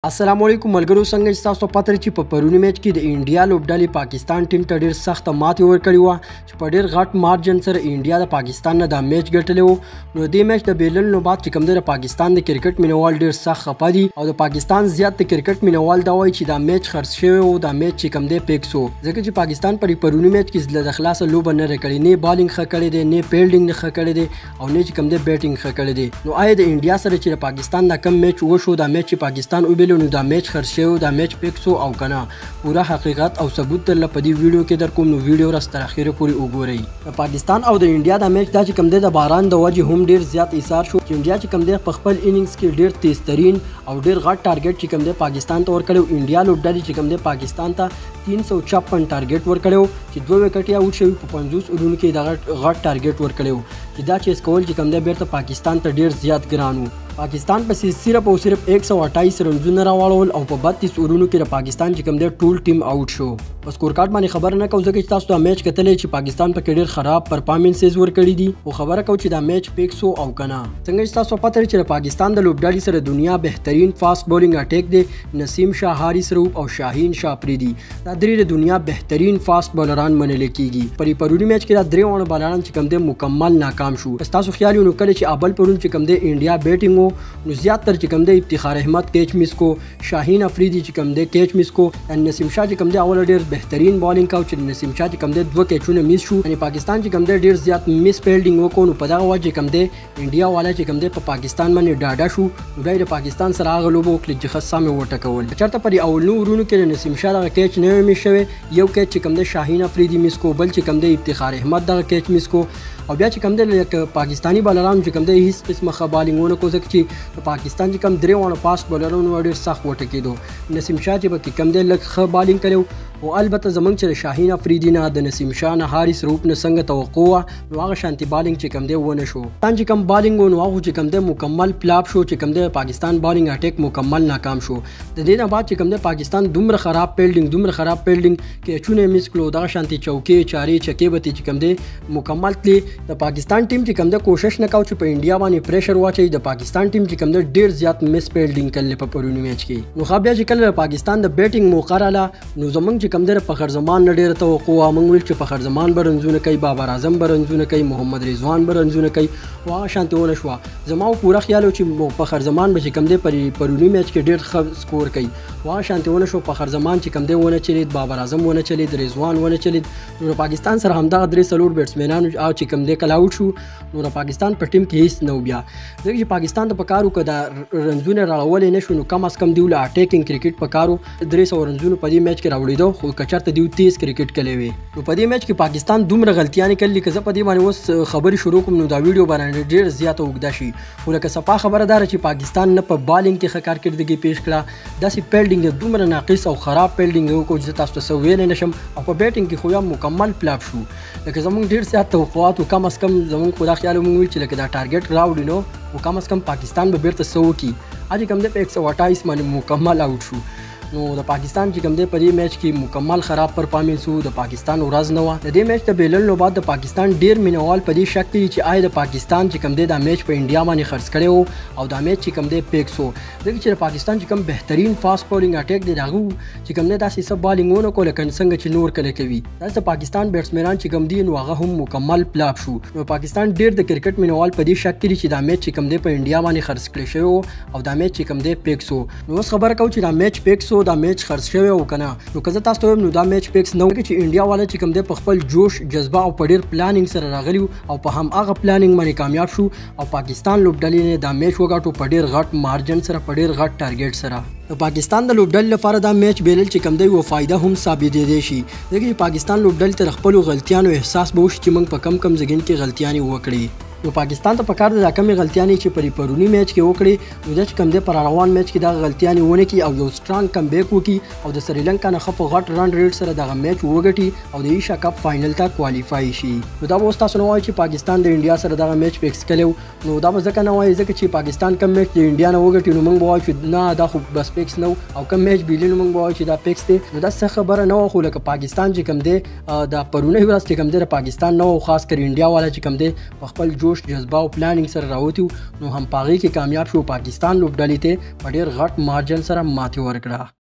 السلام علیکم ملګرو، څنګه چې تاسو پته چې په پرونی میچ کې د انډیا لوبډلې پاکستان ټیم ته ډېر سخت ماتې ورکړې وه چې په ډېر غټ مارجن سره انډیا د پاکستان نه دا میچ ګټلی و. نو دې میچ د بیلل نو بعد چې کوم دی د پاکستان د کرکټ مینوال ډېر سخت خفه دي او د پاکستان زیات د کرکټ مینوال دا وایي چې دا میچ خرڅ شوی و، دا میچ چې کوم دی پیکس و، ځکه چې پاکستان په پرونی میچ کې د خلاصه لوبه نه کړې، نه بالینګ ښه کړی دی، نه فیلډینګ نه ښه کړی دی او نه چې کوم دی بیټینګ ښه کړی دی. نو آیا د انډیا سره چې د پاکستان دا کم میچ وشو، دا میچ چې پاکستان وبیلو، نو دا میچ خرڅ شو، دا میچ پیکسو او کنه؟ پورا حقیقت او ثبوت در په دې ویډیو کې در کوم، نو ویډیو راس تر اخیره پورې وګورئ. د پاکستان او د انډیا دا میچ دا چې کوم دی د باران د وجې هم ډیر زیات ایثار شو چې انډیا چې کوم دی په خپل اننګز کې ډیر تیز ترین او ډیر غټ ټارګټ چې کوم دی پاکستان ته ورکړو. انډیا لوبډلې چې کوم دی پاکستان ته 356 ټارګټ ورکړو چې 2 وکټ یې اوټ شوي، په 50 اورونو کې دا غټ ټارګټ ورکړو چې دا چیز کول چې کوم دی بیرته پاکستان ته ډیر زیات ګران وو. پاکستان په صرف او صرف 128 رنزونه راوړل او په 32 اورونو کې د پاکستان چې کوم دی ټول ټیم اوټ شو. په سکور کارت باندې خبر نه کوم ځکه چې تاسو دا میچ کتلې چې پاکستان په کې ډیر خراب پرفارمنسز ورکړي دي، او خبره کو چې دا میچ پیکسو او کنه. څنګه چې تاسو پته لرئ چې پاکستان د لوبډلې سره دنیا بهترین فاست بولینګ اٹیک دی، نسیم شاه، حارث رؤوف او شاهین شاپریدي. دا درې د دنیا بهترین فاست بولران منل کیږي. پرونی میچ کې دا درې ونه بالران چې کوم دی مکمل ناکام شو. تاسو خیال یو کله چې ابل پرون چې کوم دی انډیا بیټینګ وو، نو زیات تر چې کوم دی افتخار احمد کیچ مس کو، شاهین افریدي چې کوم دی کیچ مس کو، نسیم شاه چې کوم دی اول ډیر بهترین بالینګ کاو چې نسیم شاه چې کوم دی 2 کیچونه مس شو. یعنی پاکستان چې کوم دی ډیر زیات مس فیلډینګ وکړو، نو په دغه وجه کوم دی انډیا والا چې کوم دی په پاکستان باندې ډاډه شو. نو بیا د پاکستان سره هغه لوبه وکړي چې ښه سمې وټکول. چېرته په اولو ورونو کې نسیم شاه دغه کیچ نه مس شوی، یو کیچ چې کوم دی شاهین افریدي مس کو، بل چې کوم دی افتخار احمد دغه کیچ مس کو، او بیا چې کوم دی پاکستانی بالرانو چې کوم دی هیڅ قسمه ښه بالینګونه کو، ځکه چې په پاکستان چې کوم درې ونه فاست بالرانو ډېر سخت وټکېدو. نسیم شاه چې پکې کوم دی لږ ښه بالینګ کړی، او البته زمونږ چې د شاهین افریدي نه، د نسیم شاه نه، حارث رؤوف نه څنګه توقع وه، نو هغه شانتي بالینګ چې کوم دی ونه شو. پاکستان چې کوم بالینګ و، نو هغه چې کوم دی مکمل فلاپ شو، چې کوم دی پاکستان بالینګ اټیک مکمل ناکام شو. د دې نه بعد چې کوم دی پاکستان دومره خراب فیلډینګ کیچونه مس کړو، دغه شانتي چوکې چارې چکې به چې کوم دی مکمل تلې. د پاکستان ټیم چې کوم دی کوشش نه کاوه چې په انډیا باندې پریشر واچوي. د پاکستان ټیم چې کوم دی ډیر زیات مس فیلډینګ کړل په پرونی میچ کې. نو خو بیا چې کله پاکستان د بیټینګ موقع رااله، نو زمونږ چې کوم دی فخر زمان نه ډیره توقع وه. موږ ویل چې فخر زمان به رنزونه کوي، بابر اعظم به رنزونه کوي، محمد رضوان به رنزونه کوي، او هغه شانتي ونه شوه. زما پوره خیال و چې فخر زمان به چې کوم دی پرونی میچ کې ډیر ښه سکور کوي، او هغه شانتي ونه شو. فخر زمان چې کوم دی ونه چلید، بابر اعظم ونه چلید، رضوان ونه چلید. نو پاکستان سره همدغه 3 بیټسمنان او چې کوم دی کله اوټ شو، نو د پاکستان په ټیم کې هیڅ نه و. بیا ځکه چې پاکستان ته پکارو که دا رنزونه راوړلی نه شو، نو کم از کم دیو له اټیکینګ کرکټ پکارو. 300 رنزونه په دې میچ کې راوړېدو، خو که چېرته دیو تیز کرکټ کلی وي. نو په دې میچ کې پاکستان دومره غلطیانې کړلې که زه په دې باندې اوس خبرې شروع کوم، نو دا ویډیو باندې ډېر زیاته اوږده شي. خو لکه صفا خبره دا چې پاکستان نه په بالینګ کې ښه کارکردګي پیش کړه، داسې فیلډینګ دومره ناقص او خراب فیلډینګ وکړو چې زه تاسو ته څه ویلی نه شم. او په بیټینګ کې خو یا مکمل فلاپ شو. لکه زمونږ ډېر زیات توقعات و، کم از کم زمونږ خو دا خیال مونږ ویل چې لکه دا ټارګټ راوړي، نو کم از کم پاکستان به بیرته څه وکړي. اجې کوم دی په 128 باندې مکمل اوټ شو. نو د پاکستان چې کوم دی په دې میچ کې مکمل خراب پرفارمنس وو. د پاکستان ورځ نه وه. د دې میچ ته بیلل نو بعد د پاکستان ډیر مینوال په دې شک دي چې آیا د پاکستان چې کوم دی دا میچ په انډیا باندې خرڅ کړی وو، او دا میچ چې کوم دی پیکس وو. ځکه چې د پاکستان چې کوم بهترین فاست بولینګ اټیک دی، هغه چې کوم دی داسې څه بالینګ ونه کړو لکه څنګه چې نور کله کوي. داسې پاکستان بیټسمنان چې کوم دي، نو هغه هم مکمل فلاپ شو. نو پاکستان ډیر د کرکټ مینوال په دې شک دي چې دا میچ چې کوم دی په انډیا باندې خرڅ کړی شوی وو، او دا میچ چې کوم دی پیکس وو. نو اوس خبره کوو چې دا میچ پیکس وو، دا میچ خرڅ او کنه. نو که زه تاسو ته وایم، نو دا میچ پیکس نه و، چې انډیا والا چې کوم دی په خپل جوش، جذبه او په ډیر پلانینګ سره راغلی او په هماغه پلانینګ باندې کامیاب شو، او پاکستان لوبډلې نه دا میچ وګاټو په ډیر غټ مارجن سره، په ډیر غټ ټارګټ سره. د پاکستان د لوبډلې لپاره دا میچ بیلل چې کوم دی و فایده هم ثابتېدی شي، ځکه چې پاکستان لوبډلې تر خپلو غلطیانو احساس به وشي چې موږ په کم ځایونو کې غلطیانې وکړې. نو پاکستان ته پکار ده دا کمې غلطیانې چې پرونی میچ کې وکړي، نو دا چې کوم دی پر روان میچ کې دغه غلطیانې ونه کړي او یو سټرانګ کم بیک وکړي، او د سریلنکا نه ښه په غټ رن ریټ سره دغه میچ وګټي او د ایشیا کپ فاینل ته کوالیفای شي. نو دا به اوس تاسو نه وایي چې پاکستان د انډیا سره دغه میچ فکس کړی، نو دا به ځکه نه وایي ځکه چې پاکستان کم میچ د انډیا نه وګټي، نو موږ به وایو چې نه دا خو بس فکس نه، او کم میچ بیلي، نو موږ به وایو چې دا فکس دی. نو دا څه خبره نه وه. خو لکه پاکستان چې کوم دی دا پرونی ورځ چې کوم دی د پاکستان نه و، خاص کر انډیا والا چې کوم دی په خپل جوش جذبه او پلانینګ سره راوتی نو هم پاغي کې کامیاب شو. پاکستان لوبډلې ته په ډیر غټ مارجن سره ماتې ورکړه.